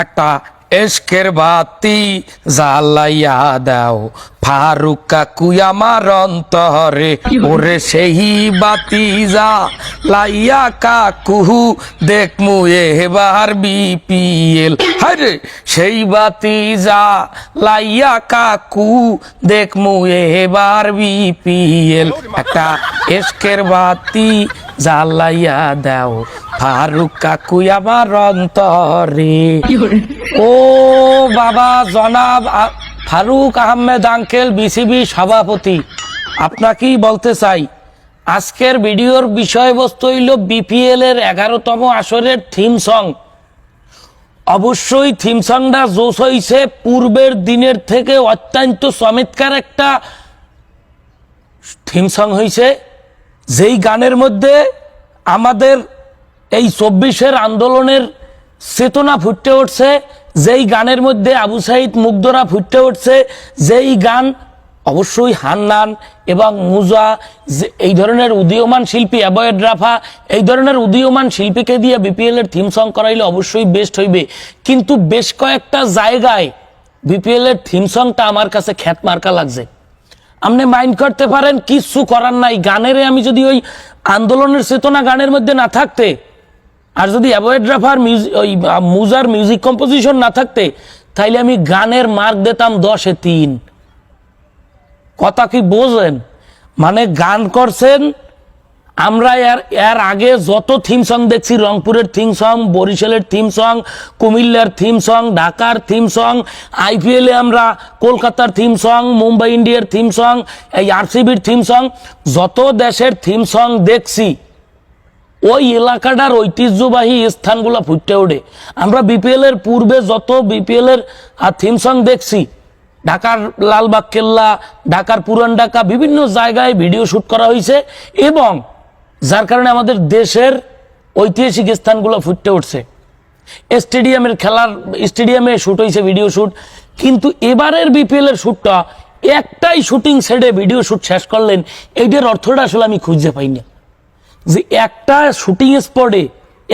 একটা এশকের বাতি জ্বালাইয়া দাও ফারুক কাকু আমার অন্তরে, ওরে সেই বাতি জ্বালাইয়া কাকু দেখমু এবার বিপিএল। আরে সেই বাতি জ্বালাইয়া কাকু দেখমু এবার বিপিএল। একটা এশকের বাতি জ্বালাইয়া দাও ফারুক কাকু আমার অন্তরে। ও বাবা জনাব ফারুক আহমেদ আঙ্কেল, বিসিবি সভাপতি, আপনাকেই বলতে চাই আজকের ভিডিওর বিষয়বস্তু হইল বিপিএল এর 11তম আসরের থিম সং। অবশ্যই থিম সংটা জোশ হইছে, পূর্বের দিনের থেকে অত্যন্ত চমৎকার একটা থিম সং হইছে, যেই গানের মধ্যে আমাদের এই 24-এর আন্দোলনের চেতনা ফুটে উঠছে, যেই গানের মধ্যে আবু সাইদ মুগ্ধরা ফুটে উঠছে, যেই গান অবশ্যই হান্নান এবং মুজা এই ধরনের উদীয়মান শিল্পী, অ্যাবয়েড রাফা এই ধরনের উদীয়মান শিল্পীকে দিয়ে বিপিএল এর থিম সং করাইলে অবশ্যই বেস্ট হইবে। কিন্তু বেশ কয়েকটা জায়গায় বিপিএল এর থিম সংটা আমার কাছে খ্যাত মার্কা লাগছে। আপনি মাইন্ড করতে পারেন, কিচ্ছু করার নাই, গানের আমি যদি ওই আন্দোলনের চেতনা গানের মধ্যে না থাকতে, আর যদি অ্যাভয়েড রাফার ওই মুজার মিউজিক কম্পোজিশন না থাকতে, তাইলে আমি গানের মার্ক দিতাম 10-এ 3। কথা কি বোঝেন? মানে গান করছেন, আমরা এর আগে যত থিম সং দেখছি, রংপুরের থিম সং, বরিশালের থিম সং, কুমিল্লার থিম সং, ঢাকার থিম সং, আইপিএলে আমরা কলকাতার থিম সং, মুম্বাই ইন্ডিয়ার থিম সং, এই আরসিবির থিম সং, যত দেশের থিম সং দেখছি, ওই এলাকাটার ঐতিহ্যবাহী স্থানগুলো ফুটে ওঠে। আমরা বিপিএল এর পূর্বে যত বিপিএল এর থিম সং দেখছি, ঢাকার লালবাগ কেল্লা, ঢাকার পুরান ঢাকা, বিভিন্ন জায়গায় ভিডিও শুট করা হয়েছে, এবং যার কারণে আমাদের দেশের ঐতিহাসিক স্থানগুলো ফুটে উঠছে। স্টেডিয়ামের খেলার স্টেডিয়ামে শুট হয়েছে ভিডিও শুট। কিন্তু এবারের বিপিএল এর শুটটা একটাই শুটিং সেটে ভিডিও শুট শেষ করলেন, এইটার অর্থটা আসলে আমি খুঁজে পাই না। যে একটা শুটিং স্পটে,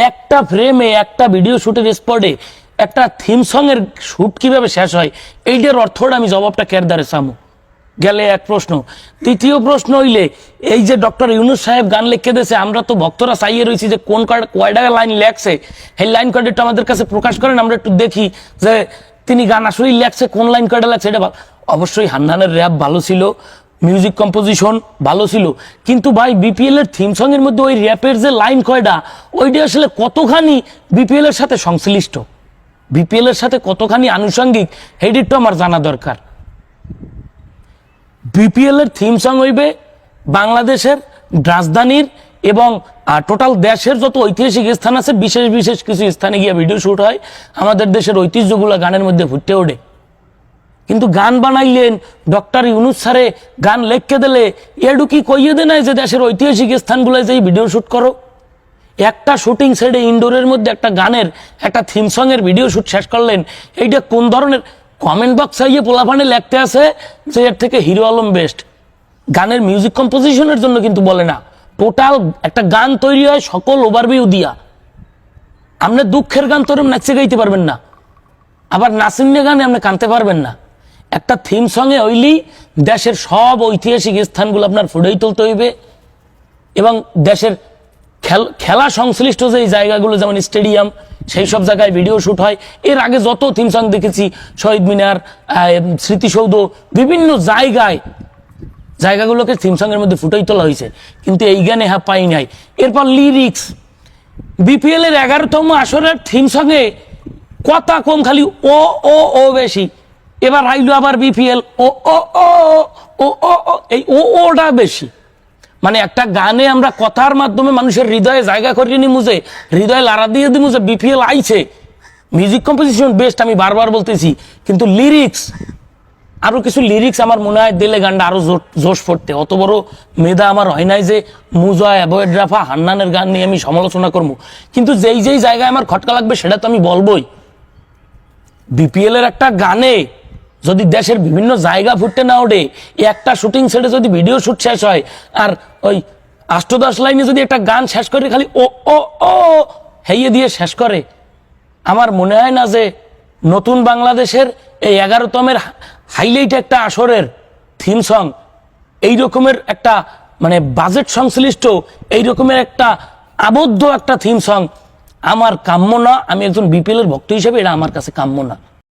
একটা ফ্রেমে, একটা ভিডিও শুটের স্পটে একটা থিম সং এর শুট কিভাবে শেষ হয়, এইটার অর্থটা আমি জবাবটা কেরদারে চামু গেলে এক প্রশ্ন। দ্বিতীয় প্রশ্ন হইলে, এই যে ডক্টর ইউনূস সাহেব গান লিখে দিয়েছে, আমরা তো ভক্তরা চাইয়ে রয়েছি যে কোন কয়টা লাইন লেখছে, এই লাইন কয়টা একটু আমাদের কাছে প্রকাশ করেন, আমরা একটু দেখি যে তিনি গান আসলেই লেখছে, কোন লাইন কয়টা লেখছে। এটা অবশ্যই হান্নানের র্যাপ ভালো ছিল, মিউজিক কম্পোজিশন ভালো ছিল, কিন্তু ভাই বিপিএল এর থিম সং এর মধ্যে ওই র্যাপের যে লাইন কয়টা, ওইটা আসলে কতখানি বিপিএল এর সাথে সংশ্লিষ্ট, বিপিএল এর সাথে কতখানি আনুষঙ্গিক, এইটা আমার জানা দরকার। বিপিএল এর থিম সং হইবে বাংলাদেশের রাজধানীর এবং টোটাল দেশের যত ঐতিহাসিক স্থান আছে, বিশেষ বিশেষ কিছু স্থানে গিয়ে ভিডিও শুট হয়, আমাদের দেশের ঐতিহ্যগুলো গানের মধ্যে ফুটে ওঠে। কিন্তু গান বানাইলেন ডক্টর ইউনূস স্যারে, গান লেখকে দিলে এডু কি কইয়ে দে নাই যে দেশের ঐতিহাসিক স্থানগুলোয় যেই ভিডিও শুট করো। একটা শুটিং সেটে ইনডোরের মধ্যে একটা গানের একটা থিম সং এর ভিডিও শুট শেষ করলেন, এইটা কোন ধরনের? কমেন্ট বক্সে গিয়ে পোলাপানে লেখতে আছে যে এর থেকে হিরো আলম বেস্ট। গানের মিউজিক কম্পোজিশনের জন্য কিন্তু বলে না, টোটাল একটা গান তৈরি হয় সকল ওভারভিউ দিয়া। আপনি দুঃখের গান তোর নাচে গাইতে পারবেন না, আবার নাসিন্নে গানে আপনি কানতে পারবেন না। একটা থিম সঙ্গে হইলেই দেশের সব ঐতিহাসিক স্থানগুলো আপনার ফুটেই তুলতে হইবে, এবং দেশের খেলা সংশ্লিষ্ট যে জায়গাগুলো, যেমন স্টেডিয়াম, সেই সব জায়গায় ভিডিও শুট হয়। এর আগে যত থিম সং দেখেছি, শহীদ মিনার, স্মৃতিসৌধ, বিভিন্ন জায়গাগুলোকে থিম সং এর মধ্যে ফুটেই তোলা হয়েছে, কিন্তু এই গানে পাই নাই। এরপর লিরিক্স, বিপিএল এর 11তম আসরের থিম সঙ্গে কথা কম, খালি ও ও ও বেশি। এবার আইলো আবার বিপিএল, ও ও ও ও ও ও, এই ও ওটা বেশি। মানে একটা গানে আমরা কথার মাধ্যমে মানুষের হৃদয়ে জায়গা করে নি, মুজে হৃদয়ে লাড়া দিয়ে দিই, মুজে বিপিএল আইছে। মিউজিক কম্পোজিশন বেস্ট, আমি বারবার বলতেছি, কিন্তু লিরিক্স, আরো কিছু লিরিক্স আমার মনে হয় দিলে গানটা আরো জোশ পড়তে। অত বড় মেধা আমার হয় নাই যে মুজা, অ্যাভয়েড রাফা, হান্নানের গান নিয়ে আমি সমালোচনা করবো, কিন্তু যেই যেই জায়গায় আমার খটকা লাগবে সেটা তো আমি বলবোই। বিপিএল এর একটা গানে যদি দেশের বিভিন্ন জায়গা ফুটতে না ওঠে, একটা শুটিং সেটে যদি ভিডিও শুট শেষ হয়, আর ওই 8-10 লাইনে যদি একটা গান শেষ করে খালি ও ও ও হেইয়ে দিয়ে শেষ করে, আমার মনে হয় না যে নতুন বাংলাদেশের এই 11তমের হাইলাইট একটা আসরের থিম সং এই রকমের একটা মানে বাজেট সংশ্লিষ্ট এই রকমের একটা আবদ্ধ একটা থিম সং আমার কাম্য না। আমি একজন বিপিএল এর ভক্ত হিসেবে এটা আমার কাছে কাম্য না।